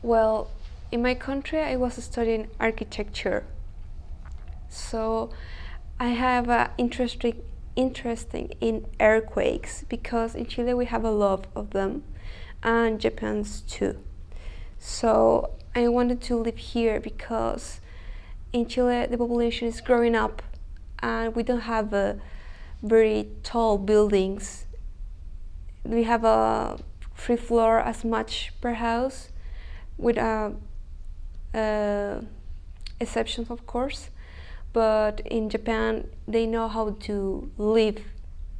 Well, in my country, I was studying architecture, so I have interesting in earthquakes because in Chile we have a lot of them, and Japan's too. So I wanted to live here because in Chile the population is growing up, and we don't have very tall buildings. We have a free floor as much per house, with exceptions of course. But in Japan, they know how to live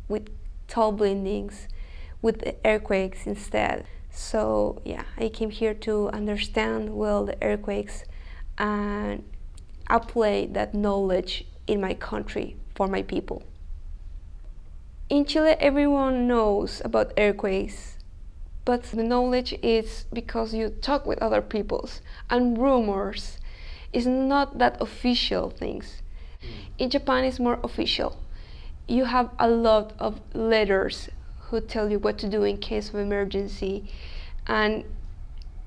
with tall buildings, with earthquakes instead. So yeah, I came here to understand well the earthquakes and apply that knowledge in my country for my people. In Chile, everyone knows about earthquakes, but the knowledge is because you talk with other peoples, and rumors is not that official things. In Japan, it's more official. You have a lot of letters who tell you what to do in case of emergency, and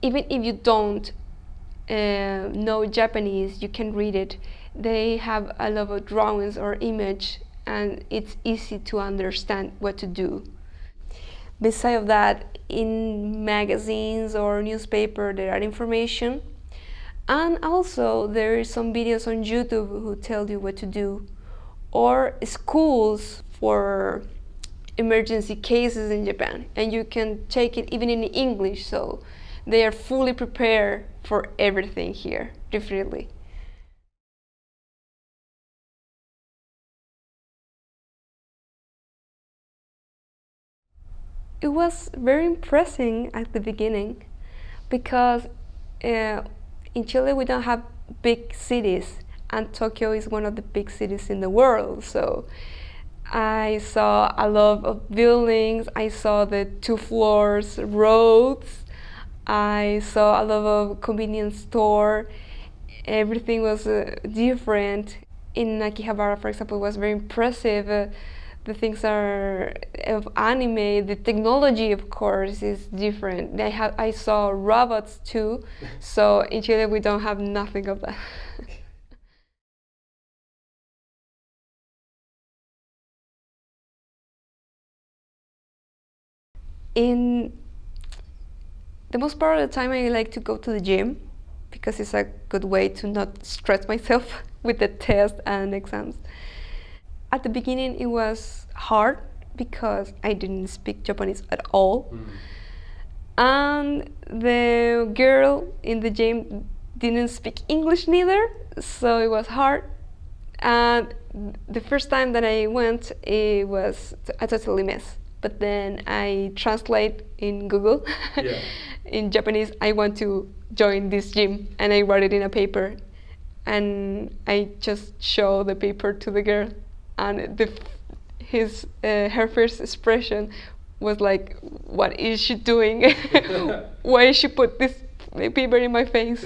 even if you don't know Japanese, you can read it. They have a lot of drawings or image, and it's easy to understand what to do. Besides of that, in magazines or newspaper there are information, and also there is some videos on YouTube who tell you what to do, or schools for emergency cases in Japan, and you can take it even in English, so they are fully prepared for everything here, definitely. It was very impressive at the beginning because in Chile we don't have big cities, and Tokyo is one of the big cities in the world. So I saw a lot of buildings, I saw the 2 floors roads, I saw a lot of convenience store. Everything was different. In Akihabara, for example, it was very impressive. The things are of anime. The technology, of course, is different. I saw robots too. So in Chile, we don't have nothing of that. In the most part of the time, I like to go to the gym because it's a good way to not stress myself with the tests and exams. At the beginning, it was hard because I didn't speak Japanese at all. And the girl in the gym didn't speak English neither, so it was hard. And the first time that I went, it was a totally mess. But then I translate in Google. Yeah. In Japanese, I want to join this gym, and I wrote it in a paper. And I just show the paper to the girl, and her first expression was like, "What is she doing? Why she put this paper in my face?"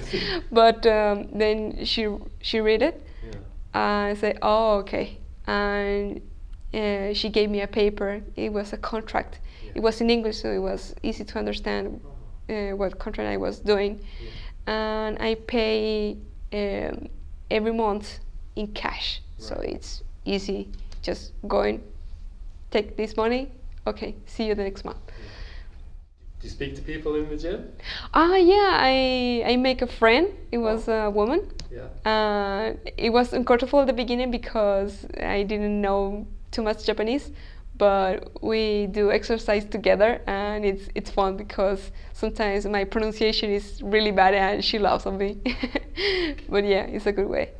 But then she read it. Yeah. I said, "Oh, okay." And she gave me a paper. It was a contract. Yeah. It was in English, so it was easy to understand what contract I was doing. Yeah. And I pay every month in cash, so Right. it's easy. Just going, take this money. Okay, see you the next month. Do you speak to people in the gym? Yeah, I make a friend. It was a woman. Yeah. It was uncomfortable at the beginning because I didn't know too much Japanese, but we do exercise together, and it's fun because sometimes my pronunciation is really bad and she laughs at me. But yeah, it's a good way.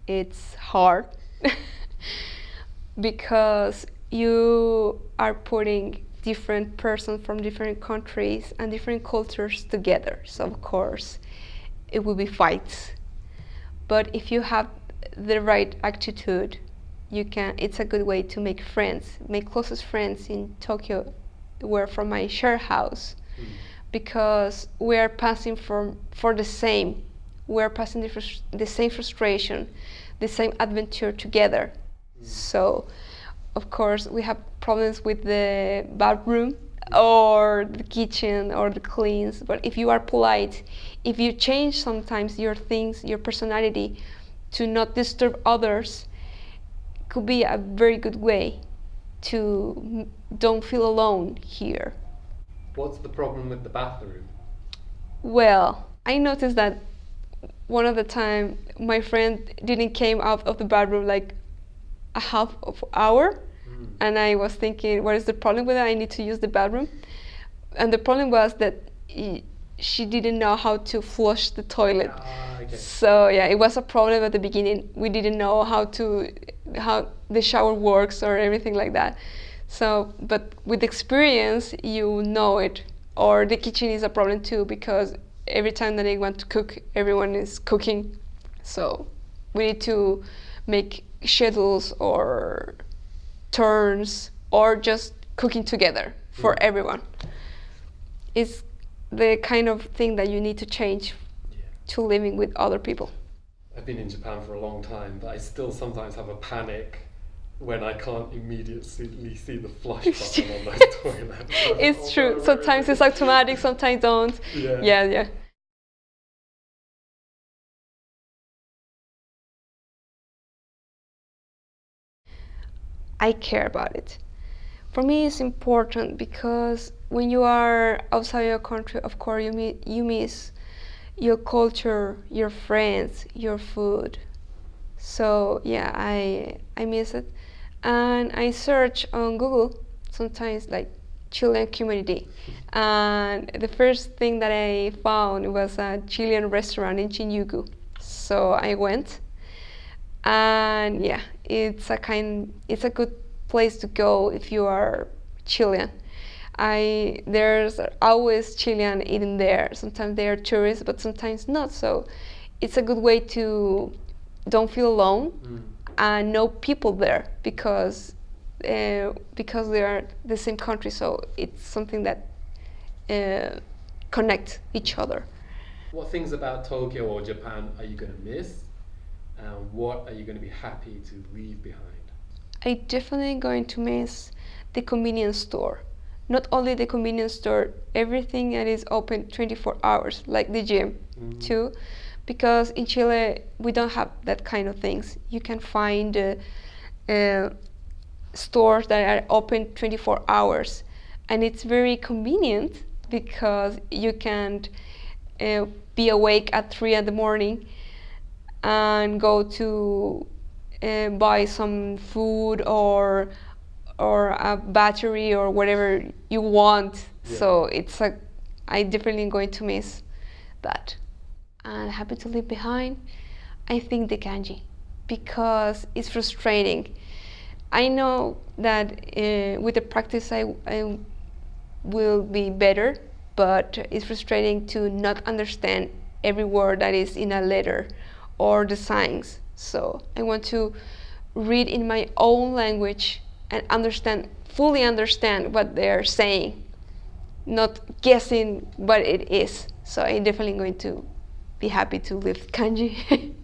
It's hard because you are putting different persons from different countries and different cultures together. So of course it will be fights. But if you have the right attitude, it's a good way to make friends, make closest friends in Tokyo, where from my share house, because we are passing for the same. We're passing the same frustration, the same adventure together. So of course, we have problems with the bathroom or the kitchen or the cleans. But if you are polite, if you change sometimes your things, your personality, to not disturb others, could be a very good way to don't feel alone here. What's the problem with the bathroom? Well, I noticed that one of the time my friend didn't came out of the bathroom like a half of hour, and I was thinking, what is the problem with it? I need to use the bathroom. And the problem was that she didn't know how to flush the toilet. Okay. So yeah, it was a problem at the beginning. We didn't know how the shower works or everything like that. So, but with experience, you know it. Or the kitchen is a problem too, because every time that I want to cook, everyone is cooking. So we need to make schedules or turns or just cooking together for everyone. It's the kind of thing that you need to change to living with other people. I've been in Japan for a long time, but I still sometimes have a panic when I can't immediately see the flush button on those toilets. It's true. Sometimes it's automatic, sometimes don't. Yeah. I care about it. For me, it's important because when you are outside your country, of course, you miss your culture, your friends, your food. So yeah, I miss it, and I search on Google sometimes like Chilean community, and the first thing that I found was a Chilean restaurant in Shinjuku. So I went, and yeah, it's a good place to go if you are Chilean. There's always Chilean eating there. Sometimes they are tourists, but sometimes not. So it's a good way to don't feel alone and know people there because they are the same country. So it's something that connect each other. What things about Tokyo or Japan are you going to miss, and what are you going to be happy to leave behind? I definitely going to miss the convenience store. Not only the convenience store, everything that is open 24 hours, like the gym too, because in Chile we don't have that kind of things. You can find stores that are open 24 hours, and it's very convenient because you can be awake at 3 in the morning and go to buy some food or a battery or whatever you want. So I definitely going to miss that. And happy to leave behind, I think the kanji, because it's frustrating. I know that with the practice I will be better, but it's frustrating to not understand every word that is in a letter or the signs. So I want to read in my own language and fully understand what they're saying, not guessing what it is. So I'm definitely going to be happy to live kanji.